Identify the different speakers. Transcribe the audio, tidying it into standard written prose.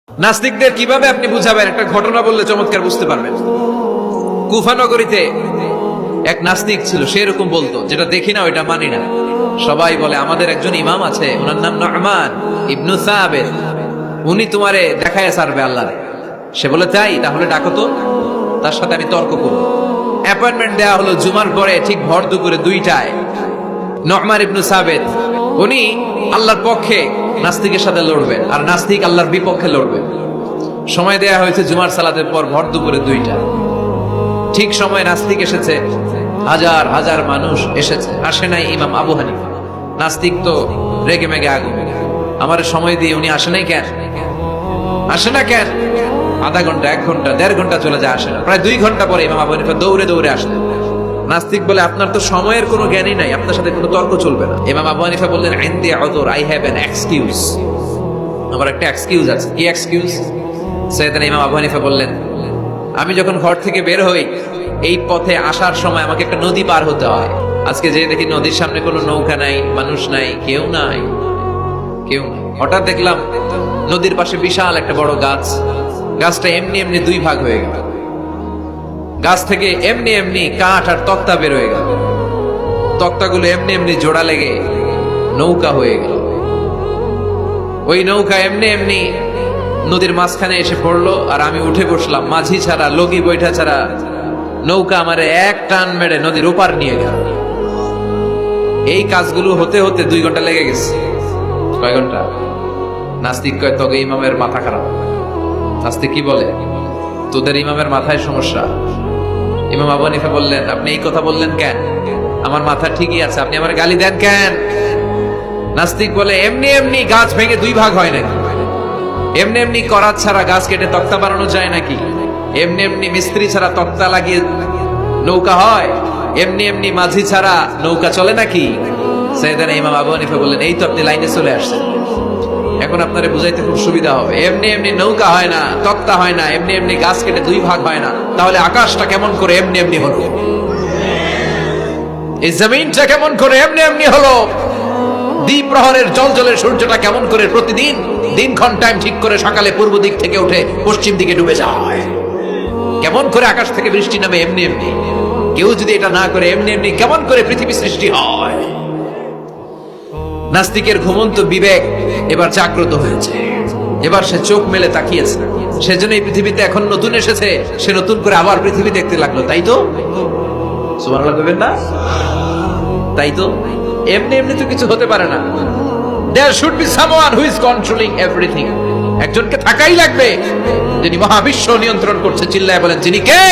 Speaker 1: নাস্তিকদের কিভাবে আপনি বুঝাবেন? একটা ঘটনা বললে চমৎকার বুঝতে পারবেন। কুফা নগরীতে এক নাস্তিক ছিল, সে এরকম বলতো, যেটা দেখি না ওইটা মানি না। সবাই বলে আমাদের একজন ইমাম আছে, ওনার নাম নু'মান ইবনু সাবিত, উনি তোমারে দেখায় ছাড়বে আল্লাহরে। সে বলে তাই, তাহলে ডাকো তো, তার সাথে আমি তর্ক করব। অ্যাপয়েন্টমেন্ট দেওয়া হলো জুমার পরে ঠিক ভর দুপুরে 2টায়। নু'মান ইবনু সাবিত উনি আল্লাহর পক্ষে নাস্তিকের সাথে লড়বেন, আর নাস্তিক আল্লাহর বিপক্ষে লড়বেন। সময় দেয়া হয়েছে জুমার সালাতের পর ভর দুপুরে 2টা। ঠিক সময় নাস্তিক এসেছে, হাজার হাজার মানুষ এসেছে, আসে নাই ইমাম আবু হানিফা। নাস্তিক তো রেগে মেগে আগুন, আমার সময় দিয়ে উনি আসে নাই কেন, আসে না কেন? আধা ঘন্টা, 1 ঘন্টা, 1.5 ঘন্টা চলে যায়, আসে না। প্রায় 2 ঘন্টা পরে ইমাম আবু হানিফা দৌড়ে দৌড়ে আসলেন। নাস্তিক বলে আপনার তো সময়ের কোনো জ্ঞানই নাই, আপনার সাথে কোনো তর্ক চলবে না। ইমাম আবু হানিফা বললেন ইনদি উযর, আই হ্যাভ অ্যান এক্সকিউজ, আমার একটা এক্সকিউজ আছে। কি এক্সকিউজ? সাইয়েদনা ইমাম আবু হানিফা বললেন, আমি যখন ঘর থেকে বের হই, এই পথে আসার সময় আমাকে একটা নদী পার হতে হয়। আজকে যে দেখি নদীর সামনে কোনো নৌকা নাই, মানুষ নাই, কেউ নাই, কেউ নাই। হঠাৎ দেখলাম নদীর পাশে বিশাল একটা বড় গাছ, গাছটা এমনি এমনি 2 ভাগ হয়ে গেল। গাছ থেকে এমনি এমনি কাঠ আর তক্তা বের হয়ে গেল, তক্তাগুলো এমনি এমনি জোড়া লেগে নৌকা হয়ে গেল। ওই নৌকা এমনি এমনি নদীর মাঝখানে এসে পড়লো, আর আমি উঠে বসলাম। মাঝি ছাড়া, লগি বৈঠা ছাড়া নৌকা আমারে এক টান মেরে নদীর ওপার নিয়ে গেল। এই কাজগুলো হতে হতে 2 ঘন্টা লেগে গেছে। কয় ঘন্টা? নাস্তিক কয় তবে ইমামের মাথা খারাপ। নাস্তিক কি বলে? তোদের ইমামের মাথায় সমস্যা। ইমাম আবু হানিফা বললেন, আপনি এই কথা বললেন কেন? আমার মাথা ঠিকই আছে, আপনি আমার গালি দেন কেন? নাস্তিক বলে এমনি এমনি গাছ ভেঙে 2 ভাগ হয় নাকি? এমনি এমনি করাত ছাড়া গাছ কেটে তক্তা বানানো যায় নাকি? এমনি এমনি মিস্ত্রি ছাড়া তক্তা লাগিয়ে নৌকা হয়? এমনি এমনি মাঝি ছাড়া নৌকা চলে নাকি? সাইয়েদনা ইমাম আবু হানিফা বললেন, এই তো আপনি লাইনে চলে আসছেন, এখন আপনারে বুঝাইতে খুব সুবিধা হবে। এমনি এমনি নৌকা হয় না, তক্তা হয় না, এমনি এমনি গাছ কেটে 2 ভাগ হয় না, তাহলে আকাশটা কেমন করে এমনি এমনি হলো? এই জমিনটা কেমন করে এমনি এমনি হলো? দ্বিপ্রহরের জলজলের সূর্যটা কেমন করে প্রতিদিন দিনক্ষণ টাইম ঠিক করে সকালে পূর্ব দিক থেকে উঠে পশ্চিম দিকে ডুবে যায়? কেমন করে আকাশ থেকে বৃষ্টি নামে এমনি এমনি? কেউ যদি এটা না করে এমনি এমনি কেমন করে পৃথিবী সৃষ্টি হয়? নাস্তিকের ঘুমন্ত বিবেক এবার জাগ্রত হয়েছে, এবার সে চোখ মেলে তাকিয়েছে। সেজন্য এই পৃথিবীতে এখন নতুন এসেছে, সে নতুন করে আবার পৃথিবী দেখতে লাগলো। তাই তো? সুবহানাল্লাহ বলবেন না? তাই তো? এমনি এমনি তো কিছু হতে পারে না। There should be someone who is controlling everything. একজনকে থাকাই লাগবে যিনি মহাবিশ্ব নিয়ন্ত্রণ করছে। চিল্লায় বলেন, যিনি কে?